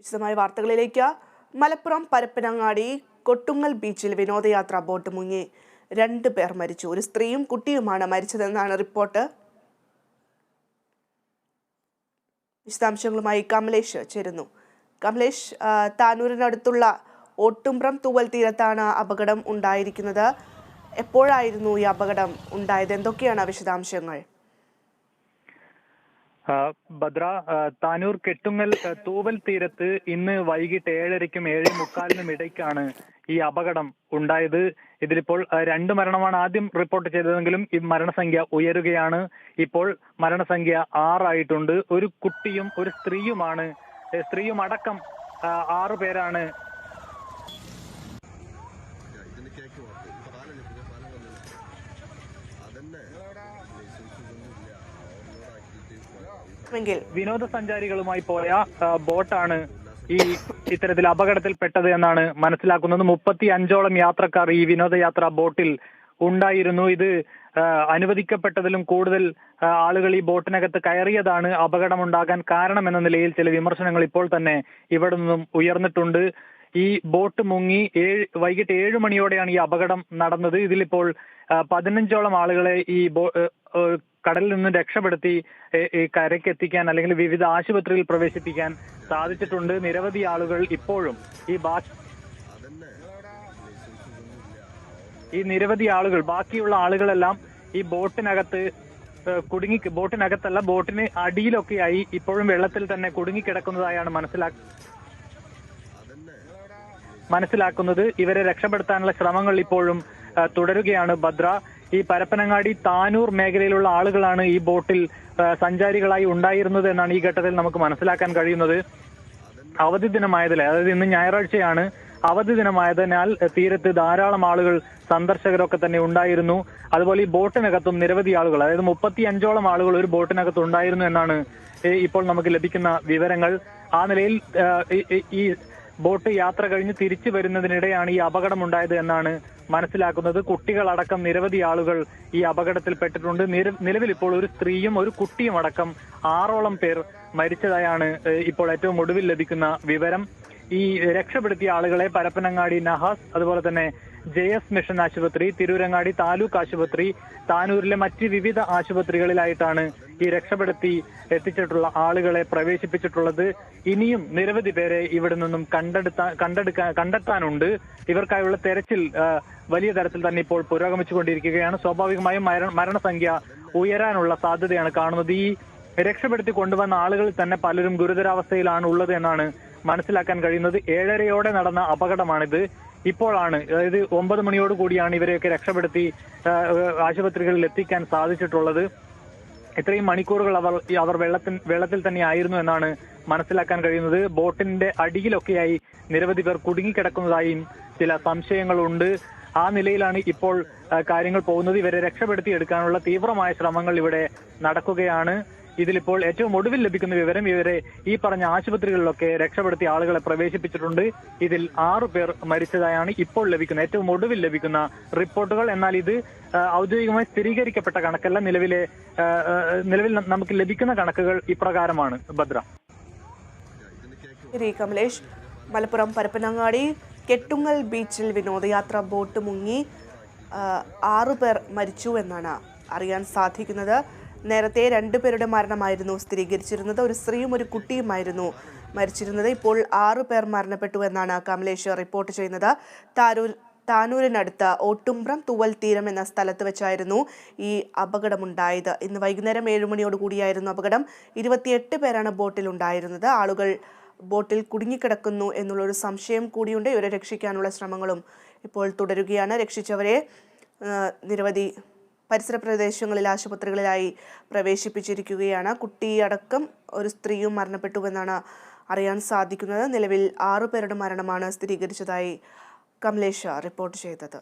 വിശദമായ വാർത്തകളിലേക്ക്. മലപ്പുറം പരപ്പനങ്ങാടി കൊട്ടുങ്ങൽ ബീച്ചിൽ വിനോദയാത്രാ ബോട്ട് മുങ്ങി 2 പേർ മരിച്ചു. ഒരു സ്ത്രീയും കുട്ടിയുമാണ് മരിച്ചതെന്നാണ് റിപ്പോർട്ട്. വിശദാംശങ്ങളുമായി കമലേഷ് ചേരുന്നു. കമലേഷ്, താനൂരിനടുത്തുള്ള ഓട്ടുംപ്രം തൂവൽ തീരത്താണ് അപകടം ഉണ്ടായിരിക്കുന്നത്. എപ്പോഴായിരുന്നു ഈ അപകടം ഉണ്ടായത്? എന്തൊക്കെയാണ് വിശദാംശങ്ങൾ? ഭദ്ര, താനൂർ കെട്ടുങ്ങൽ തൂവൽ തീരത്ത് ഇന്ന് വൈകിട്ട് 7:30-നും 7:45-നും ഇടയ്ക്കാണ് ഈ അപകടം ഉണ്ടായത്. ഇതിലിപ്പോൾ 2 മരണമാണ് ആദ്യം റിപ്പോർട്ട് ചെയ്തതെങ്കിലും ഈ മരണസംഖ്യ ഉയരുകയാണ്. ഇപ്പോൾ മരണസംഖ്യ 6 ആയിട്ടുണ്ട്. ഒരു കുട്ടിയും ഒരു സ്ത്രീയും അടക്കം 6 പേരാണ് വിനോദസഞ്ചാരികളുമായി പോയ ബോട്ടാണ് ഇത്തരത്തിൽ അപകടത്തിൽപ്പെട്ടത് എന്നാണ് മനസ്സിലാക്കുന്നത്. 35ഓളം യാത്രക്കാർ ഈ വിനോദയാത്രാ ബോട്ടിൽ ഉണ്ടായിരുന്നു. ഇത് അനുവദിക്കപ്പെട്ടതിലും കൂടുതൽ ആളുകൾ ഈ ബോട്ടിനകത്ത് കയറിയതാണ് അപകടമുണ്ടാകാൻ കാരണമെന്ന നിലയിൽ ചില വിമർശനങ്ങൾ ഇപ്പോൾ തന്നെ ഇവിടെ നിന്നും ഉയർന്നിട്ടുണ്ട്. ഈ ബോട്ട് മുങ്ങി വൈകിട്ട് 7 മണിയോടെയാണ് ഈ അപകടം നടന്നത്. ഇതിലിപ്പോൾ 15ഓളം ആളുകളെ ഈ കടലിൽ നിന്ന് രക്ഷപ്പെടുത്തി കരയ്ക്ക് എത്തിക്കാൻ അല്ലെങ്കിൽ വിവിധ ആശുപത്രിയിൽ പ്രവേശിപ്പിക്കാൻ സാധിച്ചിട്ടുണ്ട്. നിരവധി ആളുകൾ ഇപ്പോഴും ബാക്കിയുള്ള ആളുകളെല്ലാം ഈ ബോട്ടിനകത്തല്ല ബോട്ടിന് അടിയിലൊക്കെയായി ഇപ്പോഴും വെള്ളത്തിൽ തന്നെ കുടുങ്ങിക്കിടക്കുന്നതായാണ് മനസ്സിലാക്കുന്നത്. ഇവരെ രക്ഷപ്പെടുത്താനുള്ള ശ്രമങ്ങൾ ഇപ്പോഴും തുടരുകയാണ്. ഭദ്ര, ഈ പരപ്പനങ്ങാടി താനൂർ മേഖലയിലുള്ള ആളുകളാണ് ഈ ബോട്ടിൽ സഞ്ചാരികളായി ഉണ്ടായിരുന്നത് എന്നാണ് ഈ ഘട്ടത്തിൽ നമുക്ക് മനസ്സിലാക്കാൻ കഴിയുന്നത്. അവധി ദിനമായതിനാൽ, അതായത് ഇന്ന് ഞായറാഴ്ചയാണ്, അവധി ദിനമായതിനാൽ തീരത്ത് ധാരാളം ആളുകൾ സന്ദർശകരൊക്കെ തന്നെ ഉണ്ടായിരുന്നു. അതുപോലെ ഈ ബോട്ടിനകത്തും നിരവധി ആളുകൾ, അതായത് 35ഓളം ആളുകൾ ഒരു ബോട്ടിനകത്ത് ഉണ്ടായിരുന്നു എന്നാണ് ഇപ്പോൾ നമുക്ക് ലഭിക്കുന്ന വിവരങ്ങൾ. ആ നിലയിൽ ഈ ബോട്ട് യാത്ര കഴിഞ്ഞ് തിരിച്ചു വരുന്നതിനിടെയാണ് ഈ അപകടമുണ്ടായത് എന്നാണ് മനസ്സിലാക്കുന്നത്. കുട്ടികളടക്കം നിരവധി ആളുകൾ ഈ അപകടത്തിൽപ്പെട്ടിട്ടുണ്ട്. നിലവിൽ ഇപ്പോൾ ഒരു സ്ത്രീയും ഒരു കുട്ടിയും അടക്കം 6ഓളം പേർ മരിച്ചതായാണ് ഇപ്പോൾ ഏറ്റവും ഒടുവിൽ ലഭിക്കുന്ന വിവരം. ഈ രക്ഷപ്പെടുത്തിയ ആളുകളെ പരപ്പനങ്ങാടി നഹാസ്, അതുപോലെ തന്നെ JS മിഷൻ ആശുപത്രി, തിരൂരങ്ങാടി താലൂക്ക് ആശുപത്രി, താനൂരിലെ മറ്റ് വിവിധ ആശുപത്രികളിലായിട്ടാണ് ഈ രക്ഷപ്പെടുത്തി എത്തിച്ചിട്ടുള്ള ആളുകളെ പ്രവേശിപ്പിച്ചിട്ടുള്ളത്. ഇനിയും നിരവധി പേരെ ഇവിടെ നിന്നും കണ്ടെത്താനുണ്ട്. ഇവർക്കായുള്ള തെരച്ചിൽ വലിയ തരത്തിൽ തന്നെ ഇപ്പോൾ പുരോഗമിച്ചുകൊണ്ടിരിക്കുകയാണ്. സ്വാഭാവികമായും മരണസംഖ്യ ഉയരാനുള്ള സാധ്യതയാണ് കാണുന്നത്. ഈ രക്ഷപ്പെടുത്തി കൊണ്ടുവന്ന ആളുകളിൽ തന്നെ പലരും ഗുരുതരാവസ്ഥയിലാണ് ഉള്ളത് എന്നാണ് മനസ്സിലാക്കാൻ കഴിയുന്നത്. 7:30-യോടെ നടന്ന അപകടമാണിത്. ഇപ്പോഴാണ്, അതായത് 9 മണിയോട് കൂടിയാണ് ഇവരെയൊക്കെ രക്ഷപ്പെടുത്തി ആശുപത്രികളിൽ എത്തിക്കാൻ സാധിച്ചിട്ടുള്ളത്. ഇത്രയും മണിക്കൂറുകൾ അവർ വെള്ളത്തിൽ തന്നെ ആയിരുന്നു എന്നാണ് മനസ്സിലാക്കാൻ കഴിയുന്നത്. ബോട്ടിന്റെ അടിയിലൊക്കെയായി നിരവധി പേർ കുടുങ്ങിക്കിടക്കുന്നതായും ചില സംശയങ്ങളുണ്ട്. ആ നിലയിലാണ് ഇപ്പോൾ കാര്യങ്ങൾ പോകുന്നത്. ഇവരെ രക്ഷപ്പെടുത്തി എടുക്കാനുള്ള തീവ്രമായ ശ്രമങ്ങൾ ഇവിടെ നടക്കുകയാണ്. ഇതിലിപ്പോൾ ഏറ്റവും ഒടുവിൽ ലഭിക്കുന്ന വിവരം, ഇവരെ ഈ പറഞ്ഞ ആശുപത്രികളിലൊക്കെ രക്ഷപ്പെടുത്തിയ ആളുകളെ പ്രവേശിപ്പിച്ചിട്ടുണ്ട്. ഇതിൽ 6 പേർ മരിച്ചതായാണ് ഇപ്പോൾ ഏറ്റവും ഒടുവിൽ ലഭിക്കുന്ന റിപ്പോർട്ടുകൾ. എന്നാൽ ഇത് ഔദ്യോഗികമായി സ്ഥിരീകരിക്കപ്പെട്ട കണക്കല്ല. നിലവിൽ നമുക്ക് ലഭിക്കുന്ന കണക്കുകൾ ഇപ്രകാരമാണ്. ഭദ്ര. കമലേഷ്, മലപ്പുറം പരപ്പനങ്ങാടി കെട്ടുങ്ങൽ ബീച്ചിൽ വിനോദയാത്രാ ബോട്ട് മുങ്ങി 6 പേർ മരിച്ചു എന്നാണ് അറിയാൻ സാധിക്കുന്നത്. നേരത്തെ 2 പേരുടെ മരണമായിരുന്നു സ്ഥിരീകരിച്ചിരുന്നത്. ഒരു സ്ത്രീയും ഒരു കുട്ടിയുമായിരുന്നു മരിച്ചിരുന്നത്. ഇപ്പോൾ 6 പേർ മരണപ്പെട്ടു എന്നാണ് കമലേഷ് റിപ്പോർട്ട് ചെയ്യുന്നത്. താനൂരിനടുത്ത് ഓട്ടുംപ്രം തൂവൽ തീരം എന്ന സ്ഥലത്ത് വെച്ചായിരുന്നു ഈ അപകടമുണ്ടായത്. ഇന്ന് വൈകുന്നേരം 7 മണിയോട് കൂടിയായിരുന്നു അപകടം. 28 പേരാണ് ബോട്ടിൽ ഉണ്ടായിരുന്നത്. ആളുകൾ ബോട്ടിൽ കുടുങ്ങിക്കിടക്കുന്നു എന്നുള്ളൊരു സംശയം കൂടിയുണ്ട്. ഇവരെ രക്ഷിക്കാനുള്ള ശ്രമങ്ങളും ഇപ്പോൾ തുടരുകയാണ്. രക്ഷിച്ചവരെ നിരവധി പരിസര പ്രദേശങ്ങളിൽ ആശുപത്രികളിലായി പ്രവേശിപ്പിച്ചിരിക്കുകയാണ്. കുട്ടിയടക്കം ഒരു സ്ത്രീയും മരണപ്പെട്ടുവെന്നാണ് അറിയാൻ സാധിക്കുന്നത്. നിലവിൽ 6 പേരുടെ മരണമാണ് സ്ഥിരീകരിച്ചതായി കമലേഷ് റിപ്പോർട്ട് ചെയ്തത്.